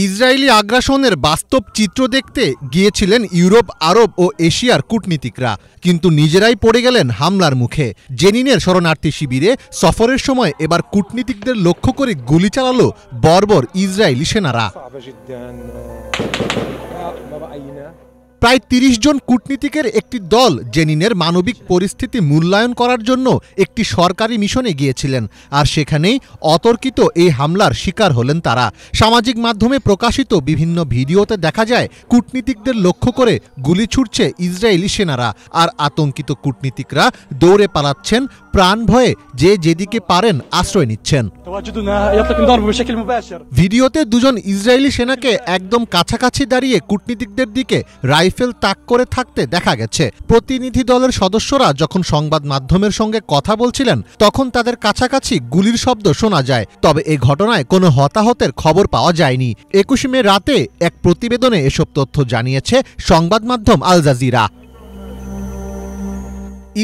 Israeli আগ্রাসনের বাস্তব চিত্র দেখতে গিয়েছিলেন ইউরোপ, আরব ও এশিয়ার কূটনীতিকরা, কিন্তু নিজেরাই পড়ে গেলেন হামলার মুখে। জেনিনের শরণার্থী শিবিরে সফরের সময় এবার কূটনীতিকদের লক্ষ্য করে গুলি চালালো বর্বর ইসরায়েলি সেনারা। প্রায় ৩০ জন কূটনীতিকের একটি দল জেনিনের মানবিক পরিস্থিতি মূল্যায়ন করার জন্য একটি সরকারি মিশনে গিয়েছিলেন, আর সেখানেই অতর্কিত এই হামলার শিকার হলেন তারা। সামাজিক মাধ্যমে প্রকাশিত বিভিন্ন ভিডিওতে দেখা যায় কূটনীতিকদের লক্ষ্য করে গুলি ছুটছে ইসরায়েলি সেনারা, আর আতঙ্কিত কূটনীতিকরা দৌড়ে পালাচ্ছেন, প্রাণ ভয়ে যে যেদিকে পারেন আশ্রয় নিচ্ছেন। ভিডিওতে দুজন ইসরায়েলি সেনাকে একদম কাছাকাছি দাঁড়িয়ে কূটনীতিকদের দিকে রাইফেল তাক করে থাকতে দেখা গেছে। প্রতিনিধি দলের সদস্যরা যখন সংবাদ মাধ্যমের সঙ্গে কথা বলছিলেন তখন তাদের কাছাকাছি গুলির শব্দ শোনা যায়, তবে এ ঘটনায় কোনো হতাহতের খবর পাওয়া যায়নি। ২১ মে রাতে এক প্রতিবেদনে এসব তথ্য জানিয়েছে সংবাদ মাধ্যম আল জাজিরা।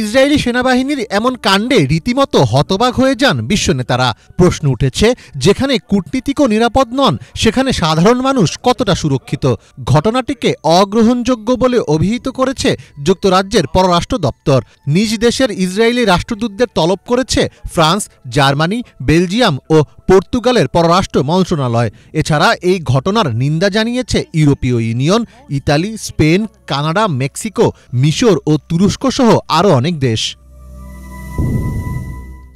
ইসরায়েলি সেনাবাহিনীর এমন কাণ্ডে রীতিমতো হতবাক হয়ে যান বিশ্ব নেতারা। প্রশ্ন উঠেছে, যেখানে কূটনীতিকও নিরাপদ নন সেখানে সাধারণ মানুষ কতটা সুরক্ষিত? ঘটনাটিকে অগ্রহণযোগ্য বলে অভিহিত করেছে যুক্তরাজ্যের পররাষ্ট্র দপ্তর। নিজ দেশের ইসরায়েলি রাষ্ট্রদূতদের তলব করেছে ফ্রান্স, জার্মানি, বেলজিয়াম ও পর্তুগালের পররাষ্ট্র মন্ত্রণালয়। এছাড়া এই ঘটনার নিন্দা জানিয়েছে ইউরোপীয় union, Italy, Spain, Canada, Mexico, মিশর ও তুরস্ক সহ আরও অনেক দেশ।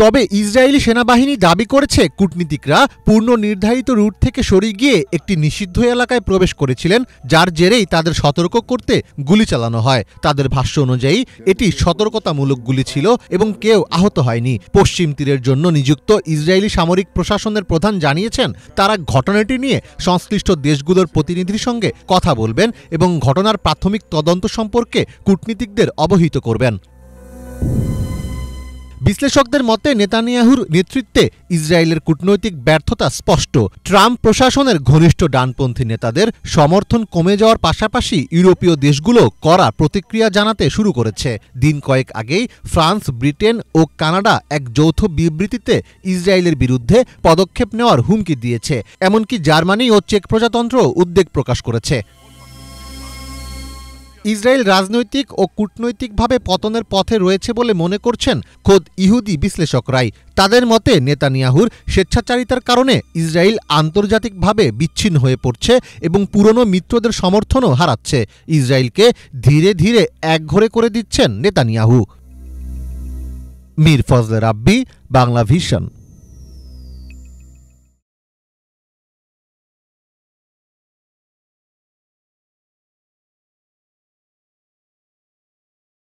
তবে ইসরায়েলি সেনাবাহিনী দাবি করেছে কূটনীতিকরা পূর্ণ নির্ধারিত রুট থেকে সরে গিয়ে একটি নিষিদ্ধ এলাকায় প্রবেশ করেছিলেন, যার জেরেই তাদের সতর্ক করতে গুলি চালানো হয়। তাদের ভাষ্য অনুযায়ী এটি সতর্কতামূলক গুলি ছিল এবং কেউ আহত হয়নি। পশ্চিম তীরের জন্য নিযুক্ত ইসরায়েলি সামরিক প্রশাসনের প্রধান জানিয়েছেন তারা ঘটনাটি নিয়ে সংশ্লিষ্ট দেশগুলোর প্রতিনিধির সঙ্গে কথা বলবেন এবং ঘটনার প্রাথমিক তদন্ত সম্পর্কে কূটনীতিকদের অবহিত করবেন। বিশ্লেষকদের মতে নেতানিয়াহুর নেতৃত্বে ইসরায়েলের কূটনৈতিক ব্যর্থতা স্পষ্ট। ট্রাম্প প্রশাসনের ঘনিষ্ঠ ডানপন্থী নেতাদের সমর্থন কমে যাওয়ার পাশাপাশি ইউরোপীয় দেশগুলো কড়া প্রতিক্রিয়া জানাতে শুরু করেছে। দিন কয়েক আগেই ফ্রান্স, ব্রিটেন ও কানাডা এক যৌথ বিবৃতিতে ইসরায়েলের বিরুদ্ধে পদক্ষেপ নেওয়ার হুমকি দিয়েছে। এমনকি জার্মানি ও চেক প্রজাতন্ত্র উদ্বেগ প্রকাশ করেছে। ইসরায়েল রাজনৈতিক ও কূটনৈতিকভাবে পতনের পথে রয়েছে বলে মনে করছেন খোদ ইহুদি বিশ্লেষকরাই। তাদের মতে নেতানিয়াহুর স্বেচ্ছাচারিতার কারণে ইসরায়েল আন্তর্জাতিকভাবে বিচ্ছিন্ন হয়ে পড়ছে এবং পুরনো মিত্রদের সমর্থনও হারাচ্ছে। ইসরায়েলকে ধীরে ধীরে একঘরে করে দিচ্ছেন নেতানিয়াহু। মীর ফজলে রাব্বি, বাংলা ভিশন।